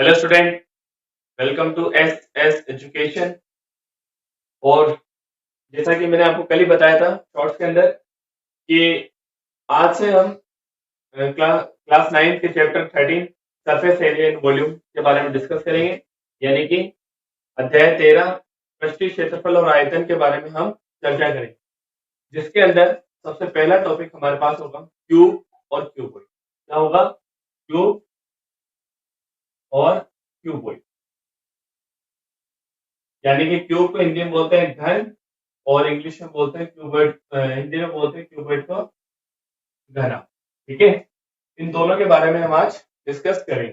Hello student, welcome to S S education. और जैसा कि मैंने आपको कल ही बताया था शॉर्ट्स के अंदर कि आज से हम क्लास 9 के chapter 13 surface area in volume के बारे में डिस्कस करेंगे। यानी कि अध्याय 13 पृष्ठीय क्षेत्रफल और आयतन के बारे में हम चर्चा करेंगे, जिसके अंदर सबसे पहला टॉपिक हमारे पास होगा क्यूब और क्यूबॉइड। क्या होगा? क्यूब और क्यूबॉइड। यानी कि क्यूब को हिंदी में बोलते हैं घन और इंग्लिश में बोलते हैं क्यूबॉइड, हिंदी में बोलते हैं क्यूबॉइड को घना। ठीक है, इन दोनों के बारे में हम आज डिस्कस करेंगे।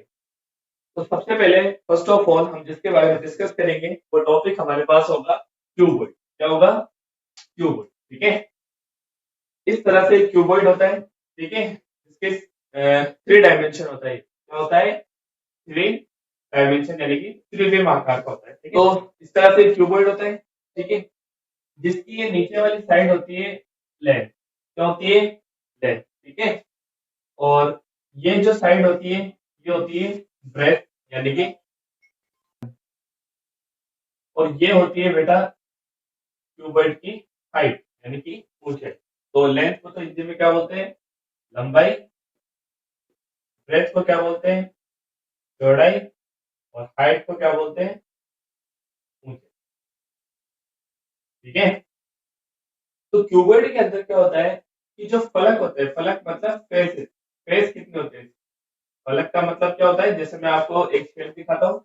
तो सबसे पहले फर्स्ट ऑफ ऑल हम जिसके बारे में डिस्कस करेंगे वो टॉपिक हमारे पास होगा क्यूबॉइड। क्या होगा? क्यूबॉइड। ठीक है, इस तरह से क्यूबॉइड होता है। ठीक है, इसके 3 डायमेंशन होता है। क्या होता है? 3 डायमेंशन, यानी कि त्रिविम आकार का होता है। ठीक है, तो इस तरह से क्यूबॉइड होता है। ठीक है, जिसकी ये नीचे वाली साइड होती है लेंथ। क्या होती है? लेंथ। ठीक है, और ये जो साइड होती है ये होती है ब्रेथ, यानी कि, और ये होती है बेटा क्यूबॉइड की हाइट, यानी कि ऊंचाई। तो लेंथ को तो हिंदी में क्या बोलते हैं? लंबाई। ब्रेथ को क्या बोलते हैं? चौड़ाई। और हाइट को क्या बोलते हैं? ऊंचाई। ठीक है, तो क्यूबॉइड के अंदर क्या होता है कि जो फलक होते हैं, फलक मतलब फेस, फेस कितने होते हैं? फलक का मतलब क्या होता है? जैसे मैं आपको एक शेप दिखाता हूँ,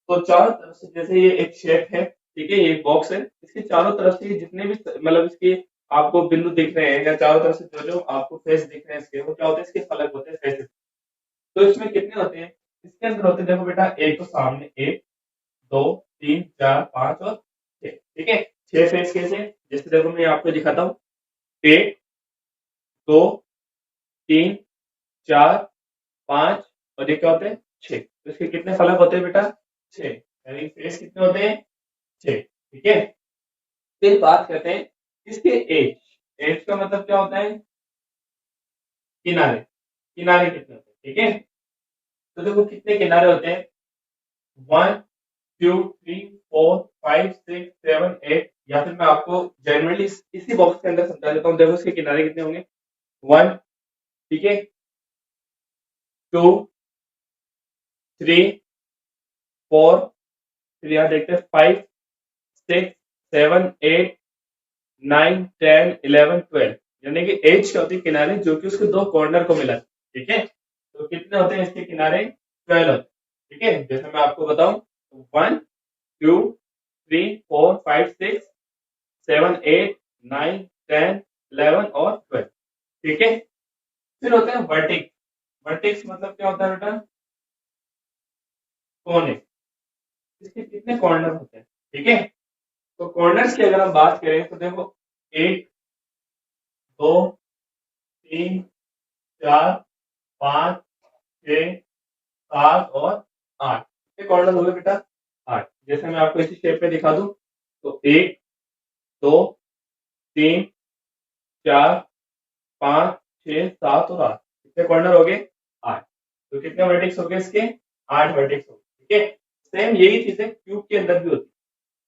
तो चारों तरफ से, जैसे ये एक शेप है, ठीक है, ये एक बॉक्स है, इसके चारों तरफ से जितने भी मतलब इसके आपको बिंदु दिख रहे हैं या चारों तरफ से जो जो आपको फेस दिख रहे हैं इसके, वो क्या होते हैं? इसके फलक होते हैं, फेसेस। तो इसमें कितने होते हैं? इसके अंदर होते हैं, देखो बेटा, एक तो सामने 1 2 3 4 5 और 6। ठीक है, 6 फेस कैसे? जैसे देखो मैं आपको दिखाता हूँ, 1 2 3 4 5 और ये क्या होते हैं? 6। तो इसके कितने फलक होते हैं बेटा? 6। यानी फेस कितने होते हैं? 6। ठीक है, फिर बात करते हैं इसके एज। एज का मतलब क्या होता है? किनारे। किनारे कितने होते हैं? ठीक है, तो देखो कितने किनारे होते हैं? 1 2 3 4 5 6 7 8। या फिर मैं आपको जनरली इसी बॉक्स के अंदर समझा देता हूँ। देखो इसके किनारे कितने होंगे? 1, ठीक है, 2 3 4, फिर यहाँ देखते हैं 5 6 7 8 9 10 11 12। यानी कि एज क्या होती है? किनारे, जो कि उसके दो कॉर्नर को मिला। ठीक है, तो कितने होते हैं इसके किनारे? 12 होते हैं। ठीक है, जैसे मैं आपको बताऊं, 1 2 3 4 5 6 7 8 9 10 11 और 12। ठीक है, फिर होते हैं वर्टेक्स। वर्टेक्स मतलब क्या होता है बेटा? कोने। इसके कितने कॉर्नर होते हैं? ठीक है, तो कॉर्नर्स की अगर हम बात करें तो देखो, 1 2 3 4 5 6 7 और 8। कितने कॉर्नर हो गए बेटा? 8। जैसे मैं आपको इसी शेप में दिखा दूं, तो 1 2 3 4 5 6 7 और 8। कितने कॉर्नर हो गए? 8। तो कितने वर्टेक्स हो गए इसके? 8 वर्टेक्स हो गए। ठीक है, सेम यही चीजें क्यूब के अंदर भी होती है।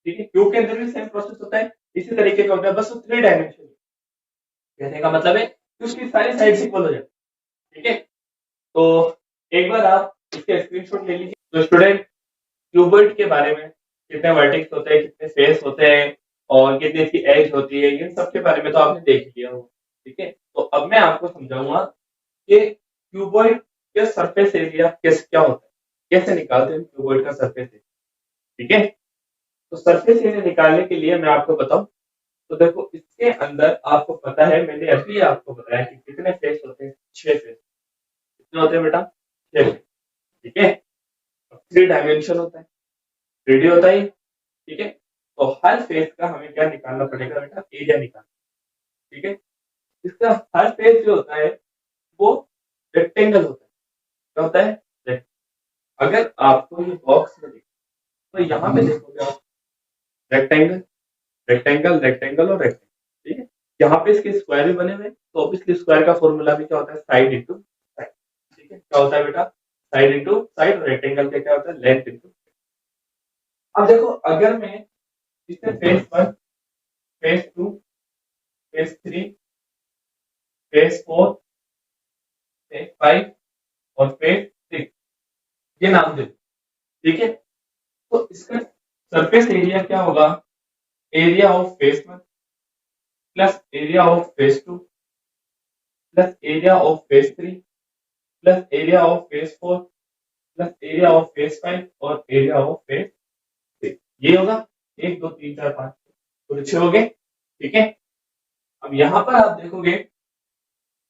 ठीक है, क्यूब के अंदर भी सेम प्रोसेस होता है, इसी तरीके का होता है, बस वो 3 डायमेंशन। कहने का मतलब है कि उसकी सारी साइड्स इक्वल हो जाती है। ठीक है, तो एक बार आप इसके स्क्रीनशॉट ले लीजिए। तो स्टूडेंट, क्यूबॉइड के बारे में कितने वर्टेक्स होते हैं, कितने फेस होते हैं और कितनी इसकी एज होती है, इन सब के बारे में तो आपने देख लिया हो। ठीक है, तो अब मैं आपको समझाऊंगा कि क्यूबॉइड का सरफेस एरिया कैसे, क्या होता है, कैसे निकालते हैं क्यूबॉइड का सरफेस एरिया। ठीक है, तो सरफेस एरिया निकालने के लिए मैं आपको बताऊं, तो देखो इसके अंदर आपको पता है, मैंने अभी आपको बताया कि कितने फेस होते हैं? 6 फेस। कितने होते हैं बेटा? 6 फेस। ठीक है, 3 डायमेंशन होता है, 3D होता है। ठीक है, तो हर फेस का हमें क्या निकालना पड़ेगा बेटा? एरिया निकालना। ठीक है, इसका हर फेस जो होता है वो रेक्टेंगल होता है। क्या होता है? अगर आपको ये बॉक्स में देखो, तो यहाँ पे देखोगे आप, रेक्टेंगल रेक्टेंगल रेक्टेंगल और रेक्टेंगल। ठीक है, यहाँ पे इसके स्क्वायर भी बने हुए हैं, तो ऑब्वियसली स्क्वायर का फॉर्मूला भी क्या होता है? Side into side. ठीक है, क्या होता है बेटा? साइड इंटू साइड, और रेक्टेंगल का क्या होता है, लेंथ इंटू। अब देखो अगर मैं इसमें phase 1, phase 2, phase 3, phase 4, phase 5 और फेज 6 ये नाम दे, ठीक है। तो इसका सरफेस एरिया क्या होगा, area of phase 1 plus area of phase 2 plus area of phase 3 plus area of phase 4 plus area of phase 5 और एरिया ऑफ फेज 6, ये होगा 1 2 3 4 5, तो 6 हो गए, ठीक है। अब यहां पर आप देखोगे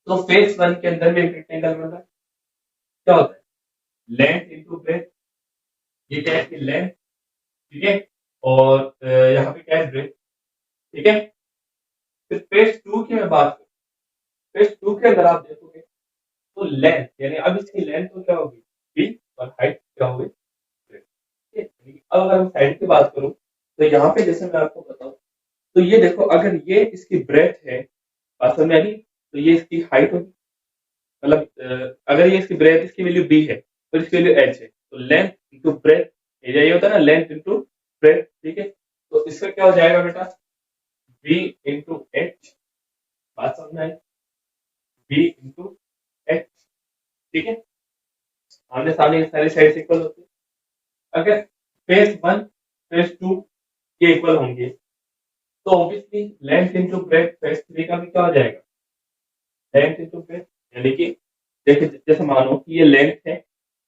तो फेज 1 के अंदर में एक रेक्टेंगल बन रहा है, क्या होता है, लेंथ इंटू ब्रेथ, ये क्या है कि लेंथ, ठीक है, और यहाँ पे क्या है ब्रेथ, ठीक है। फिर फेज 2 की मैं बात करूं, फेज 2 के अंदर आप देखोगे तो लेंथ, यानी अब इसकी लेंथ तो क्या होगी बी, और हाइट क्या होगी ब्रेथ, ठीक है। अब अगर मैं साइड की बात करूं तो यहाँ पे जैसे मैं आपको बताऊं, तो ये देखो अगर ये इसकी ब्रेथ है, बात समझ में आ गई, तो ये इसकी हाइट होगी, मतलब अगर ये इसकी ब्रेथ, इसकी वैल्यू बी है और इसकी वैल्यू एच है, तो लेंथ इंटू ब्रेथ, एरिया ये होता है ना, लेंथ इंटू ब्रेथ, ठीक है। तो इसका क्या हो जाएगा बेटा, बी इंटू एच, बात समझ में आई, बी इंटू एच, ठीक है। आमने सामने सारी साइड इक्वल होती है, अगर फेज 1 फेज 2 ये इक्वल होंगे तो obviously length into breadth phase 3 का भी क्या हो जाएगा, लेंथ इंटू ब्रेथ, यानी कि देखिए जैसे मानो कि ये लेंथ है,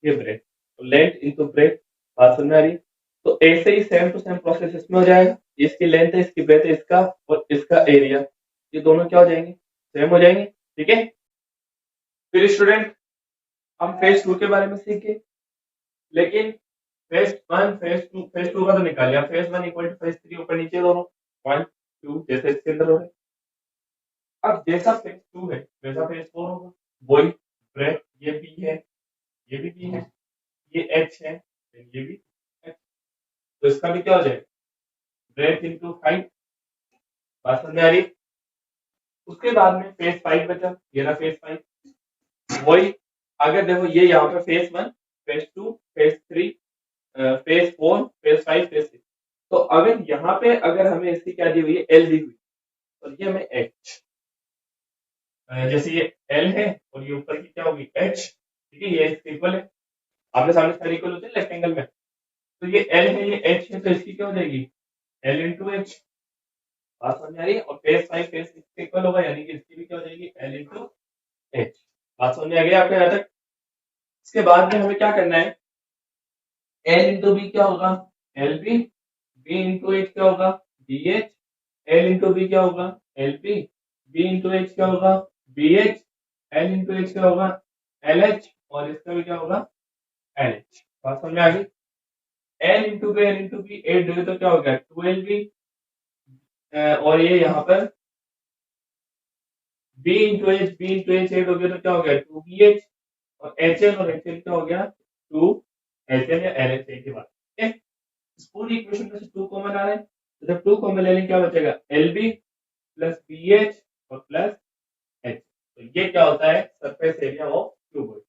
ये ब्रेथ, तो लेंथ इंटू ब्रेथ, बात समझ में आ रही है। तो ऐसे ही सेम टू सेम प्रोसेस इसमें हो जाएगा, इसकी लेंथ है, इसकी ब्रेथ है, इसका और इसका एरिया, ये दोनों क्या हो जाएंगे, सेम हो जाएंगे, ठीक है। फिर स्टूडेंट हम फेज 2 के बारे में सीखे, लेकिन फेज 1 फेज 2 का तो निकाल लिया, फेज 1 इक्वल टू फेज 3 ऊपर नीचे दोनों 1 2 जैसे इसके अंदर हो रहे, अब जैसा फेज 2 है वैसा फेज 4 होगा, वही ब्रेथ, ये बी है, ये भी बी है, ये एच है, ये भी एच, तो इसका भी क्या हो जाएगा, ब्रेथ इंटू हाइट, बात समझ में आ रही। उसके बाद में फेज 5 बचा, ये रहा फेज 5, वही अगर देखो ये यहाँ पे phase 1 phase 2 phase 3 phase 4 phase 5 phase 6, तो अगर यहाँ पे अगर हमें इसकी क्या दी हुई है, एल दी हुई, और ये हमें एच, जैसे ये एल है और ये ऊपर की क्या होगी एच, ठीक है, ये इक्वल है, आपने सामने सारे इक्वल होते हैं रेक्टेंगल में, तो ये एल है ये एच है, तो इसकी क्या हो जाएगी एल इंटू एच, बात समझ में आ रही है। और फेज 5 फेज 6 इक्वल होगा, यानी कि इसकी भी क्या हो जाएगी एल इंटू एच, बात समझ में आ गई आपको यहाँ तक। इसके बाद में हमें क्या करना है, एल इंटू बी क्या होगा L B, B into H क्या होगा B H, L into B क्या होगा L B, B into H क्या होगा B H, L into H क्या होगा एल एच, और इसका भी क्या होगा एल एच, बात समझ में आ गई। एल इंटू बी एट दोगे तो क्या हो गया 12 बी, और ये यहाँ पर बी इंटू एच एट हो गया तो क्या हो गया 2 बी एच, और एच एल और एच एल क्या हो गया 2 एच एल या एल एच एल के बाद, ठीक है। इस पूरी इक्वेशन में से 2 कॉमन आ रहे हैं, तो जब 2 कॉमन ले लेंगे क्या बचेगा L B plus B H और प्लस एच, तो ये क्या होता है surface area of cuboid.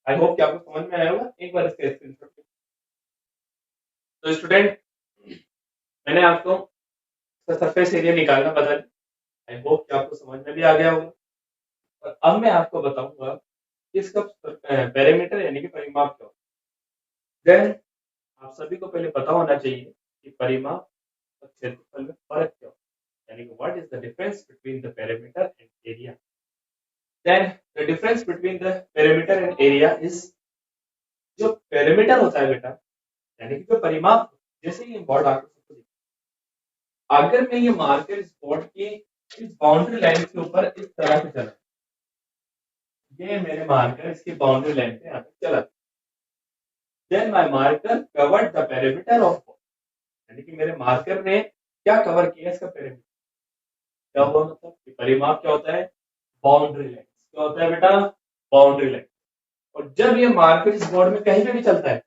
I hope कि आपको समझ में आया होगा, एक बार इसका स्क्रीनशॉट। तो स्टूडेंट मैंने आपको सरफेस एरिया निकालना बता दिया, आई होप कि आपको समझ में भी आ गया होगा। और अब मैं आपको बताऊंगा कि इसका पैरामीटर यानी कि परिमाप क्या होता है। देन आप सभी को पहले पता होना चाहिए कि परिमाप और क्षेत्रफल में फर्क क्या होता है, यानी कि what is the difference between the perimeter and area. Then the difference between the perimeter and area is, जो पैरामीटर होता है बेटा, यानी कि जो परिमाप, जैसे ये बोर्ड आपको सबको दिखा, अगर मैं ये मार्कर इस बोर्ड की इस बाउंड्री लाइन के ऊपर इस तरह से चला, ये मेरे मार्कर इसकी बाउंड्री लाइन पे यहाँ पे चला, then my marker covered the perimeter of, यानी कि मेरे मार्कर ने क्या कवर किया इसका पैरामीटर, क्या हुआ मतलब कि परिमाप क्या होता है बाउंड्री लाइन, क्या होता है बेटा बाउंड्री लाइन। और जब ये मार्कर इस बोर्ड में कहीं पे भी चलता है,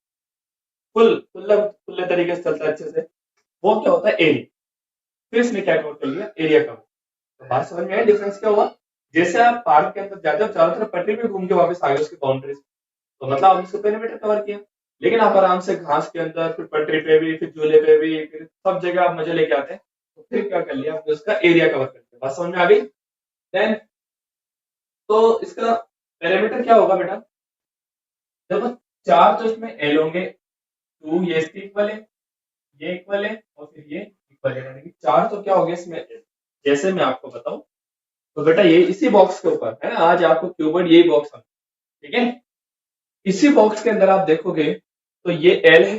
खुले तरीके से चलता है अच्छे से, वो क्या होता है एरिया, फिर इसने क्या कवर कर लिया एरिया कवर। तो बात समझ में आई डिफरेंस क्या हुआ, जैसे आप पार्क के अंदर जाते हो चारों तरफ पटरी में घूम के वापस आ गए उसकी बाउंड्री, तो मतलब आपने इसको पेरीमीटर कवर किया। लेकिन आप आराम से घास के अंदर, फिर पटरी पे भी, फिर झूले पे भी, फिर सब जगह आप मजे लेके आते हैं, तो फिर क्या कर लिया आपने, उसका एरिया कवर कर दिया। बात समझ में आ गई? देन तो इसका पेरीमीटर क्या होगा बेटा? देखो, चार तो इसमें एल होंगे, टू ये इसके इक्वल है, ये इक्वल है, और फिर ये इक्वल है, यानी कि चार तो क्या हो गया इसमें L। जैसे मैं आपको बताऊं, तो बेटा ये इसी बॉक्स के ऊपर है ना, आज आपको क्यूबॉइड यही बॉक्स है, ठीक है। इसी बॉक्स के अंदर आप देखोगे तो ये एल है,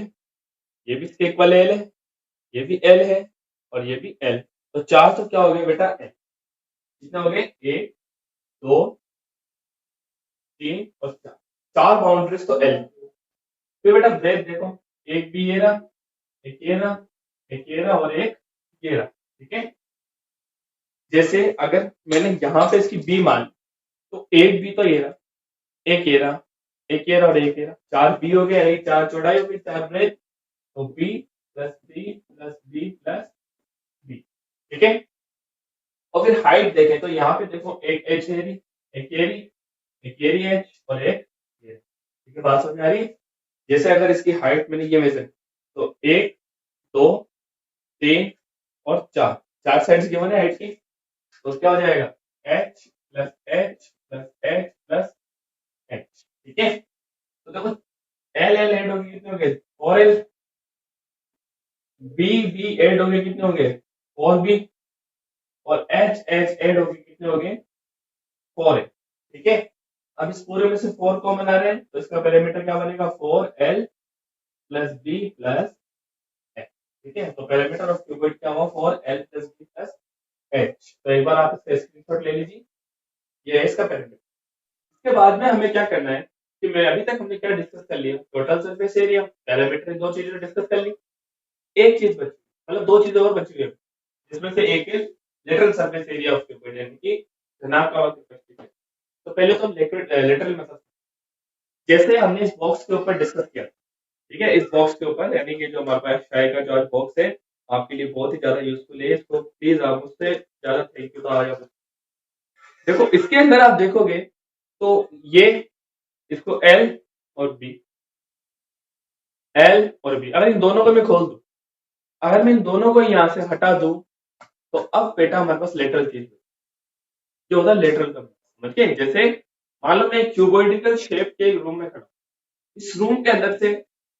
ये भी इसके इक्वल एल है, ये भी एल है, और ये भी एल। तो चार तो क्या हो गए बेटा? एल। कितना हो गए? एक, दो, तीन और चार। चार बाउंड्रीज तो एल। फिर बेटा ब्रेथ देखो, एक भी ये रहा, एक ये रहा, एक ये रहा, और एक ये रहा, ठीक है। जैसे अगर मैंने यहां पे इसकी बी मान ली, तो एक बी तो ये रहा, एक ये रहा, एक ये रहा, और एक ये रहा, चार बी हो गया, एक चार चौड़ाई हो गई, चार ब्रेथ, तो B plus B plus B plus B, ठीक है। और फिर हाइट देखें तो यहाँ पे देखो, एक एच एरी, एक एरी, एक एरी एच, और एक ये, ठीक है। बात समझ में आ रही है? जैसे अगर इसकी हाइट मैंने ये मेजर, तो एक, दो, तीन और चार, चार साइड्स गिवन है हाइट की, तो क्या हो जाएगा? H plus H plus H plus H, ठीक है। तो देखो, एल एल एड होगी कितने होंगे? Four L. B B add होंगे कितने होंगे? Four B. और एच एच एड होगी कितने होंगे? फोर एल, ठीक है। अब इस पूरे में से फोर कॉमन आ रहे हैं, तो इसका पैरामीटर क्या बनेगा? Four L plus B plus H, ठीक है। तो पैरामीटर ऑफ क्यूबॉइड क्या हुआ? Four L plus B plus H. तो एक बार आप इसका स्क्रीनशॉट ले लीजिए, ये है इसका पैरामीटर। इसके बाद में हमें क्या करना है कि मैं अभी तक हमने क्या डिस्कस कर लिया? टोटल सरफेस एरिया, पैरामीटर, दो चीजें डिस्कस कर ली। एक चीज बची, मतलब दो चीजें और बची हुई है, जिसमें से एक है lateral surface area of cuboid, यानी कि धनात्मक उपस्थिति है। तो पहले तो हम लेटरल मेथड, जैसे हमने इस बॉक्स के ऊपर डिस्कस किया, ठीक है। इस बॉक्स के ऊपर, यानी कि जो हमारे पास शाय का जो बॉक्स है, आपके लिए बहुत ही ज्यादा यूजफुल है, इसको प्लीज आप उससे ज्यादा थैंक यू तो आ जाओ। देखो, इसके अंदर आप देखोगे तो ये, इसको एल और बी, एल और बी, अगर इन दोनों को मैं खोल दूं, अगर मैं इन दोनों को यहां से हटा दूं, तो अब बेटा हमारे पास लेटरल चीज जो होता है लेटरल का, समझिए। जैसे मान लो मैं एक क्यूबॉइडिकल शेप के एक रूम में खड़ा, इस रूम के अंदर से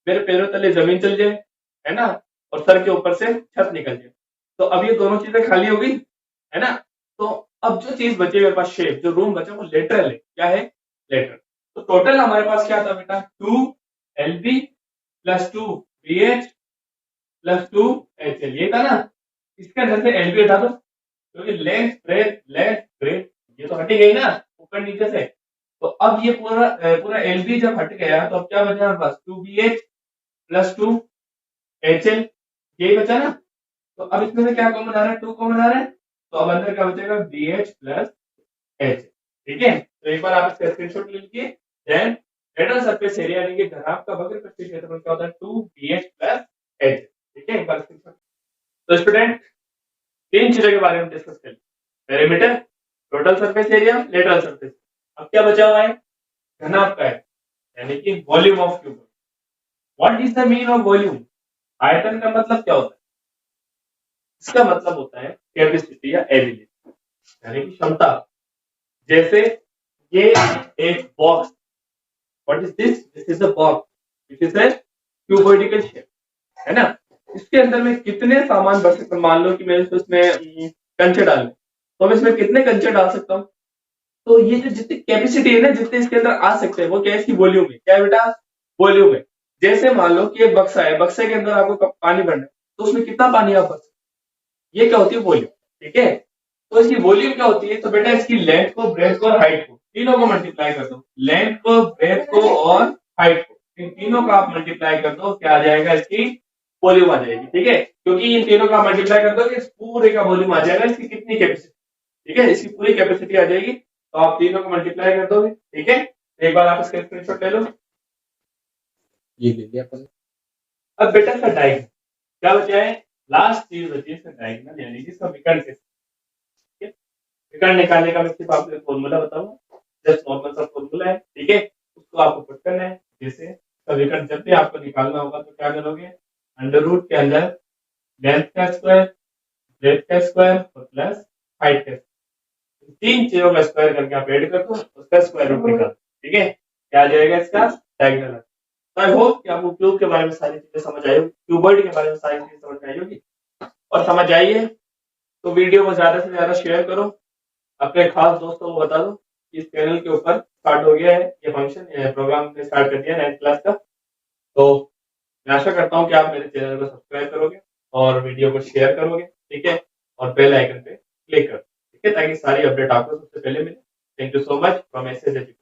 मेरे पैरों तले जमीन चल जाए, है ना, और सर के ऊपर से छत निकल जाए, तो अब ये दोनों चीजें खाली हो गई, है ना। तो अब जो चीज बची मेरे पास, शेप, जो रूम बचा, वो लेटरल है। क्या है? लेटरल। तो टोटल हमारे पास क्या था बेटा? Two L B plus two B H plus to H L, ये था ना। इसके अंदर से एल बी हटा दो, क्योंकि लेंथ ब्रेथ ये तो हटी गई ना ऊपर नीचे से। तो अब ये पूरा एल बी जब हट गया, तो अब क्या बचा हमारे पास? To B H plus to H L, यही बचा ना। तो अब इसमें से क्या कॉमन आ रहा है? टू कॉमन आ रहा है, तो अब अंदर क्या बचेगा? बी एच प्लस एच, ठीक है। तो एक बार आप इसका स्क्रीनशॉट ले लीजिए। देन लेटरल सरफेस एरिया, यानी कि घनाभ का वक्र पृष्ठीय क्षेत्रफल क्या होता है? Two B H plus H, ठीक है। एक बार स्क्रीनशॉट। तो स्टूडेंट, तीन चीजों के बारे में डिस्कस कर लिया, perimeter, total surface area, lateral surface. अब क्या बचा हुआ है? घनाभ का है, यानी कि volume of cube. What is the mean of volume? आयतन का मतलब क्या होता है? इसका मतलब होता है कैपेसिटी या एबिलिटी, यानी कि क्षमता। जैसे ये एक box, what is this? This is a box which is a cuboidical shape, है ना। इसके अंदर में कितने सामान भर सकता हूं? मान लो कि मैं इसमें कंचे डाल, तो मैं इसमें कितने कंचे डाल सकता हूँ? तो ये जो जितनी कैपेसिटी है ना, जितने इसके अंदर आ सकते हैं, वो क्या है? इसकी वॉल्यूम है। क्या है बेटा? वॉल्यूम है। जैसे मान लो कि एक बक्सा है, बक्से के अंदर आपको पानी भरना है, तो उसमें कितना पानी आप भर सकते हैं? ये क्या होती है? वॉल्यूम, ठीक है। तो इसकी वॉल्यूम क्या होती है? तो बेटा इसकी लेंथ को, ब्रेथ को और हाइट को, तीनों को मल्टीप्लाई कर दो। लेंथ को, ब्रेथ को और हाइट को, इन तीनों का आप मल्टीप्लाई कर दो, क्या आ जाएगा? इसकी वॉल्यूम आ जाएगी, ठीक है। क्योंकि इन तीनों का मल्टीप्लाई कर दो, इस पूरे का वॉल्यूम आ जाएगा, इसकी कितनी कैपेसिटी, ठीक है, इसकी पूरी कैपेसिटी आ जाएगी। तो आप तीनों को मल्टीप्लाई कर दोगे, ठीक है। एक बार आप इसका स्क्रीनशॉट ले लो, ये ले लिया अपन। अब बेटा इसका डायग्राम क्या बचा है? लास्ट चीज बची है इसका डायग्राम, यानी कि इसका विकर्ण कैसे, ठीक है। विकर्ण निकालने का मैं सिर्फ आपको फॉर्मूला बताऊंगा, जस्ट नॉर्मल सा फॉर्मूला है, ठीक है। उसको आपको पुट करना है। जैसे समीकरण जब भी आपको निकालना होगा तो क्या करोगे, अंडर रूट के अंदर लेंथ का स्क्वायर, ब्रेथ का स्क्वायर और प्लस हाइट का, तीन चीजों का स्क्वायर करके आप ऐड कर दो, उसका स्क्वायर रूट निकाल। ठीक है, क्या आ जाएगा इसका डायगोनल। तो आई होप कि आपको क्यूब के बारे में सारी चीजें समझ आई होगी, क्यूबॉइड के बारे में सारी चीजें समझ आई होगी। और समझ आइए तो वीडियो को ज्यादा से ज्यादा शेयर करो, अपने खास दोस्तों को बता दो कि इस चैनल के ऊपर स्टार्ट हो गया है ये फंक्शन, प्रोग्राम ने स्टार्ट कर दिया 9th क्लास का। तो मैं आशा करता हूँ कि आप मेरे चैनल को सब्सक्राइब करोगे और वीडियो को शेयर करोगे। ठीक है, और बेल आइकन पे क्लिक करो। ठीक है, ताकि सारी अपडेट आपको सबसे पहले मिले। Thank you so much from SS education.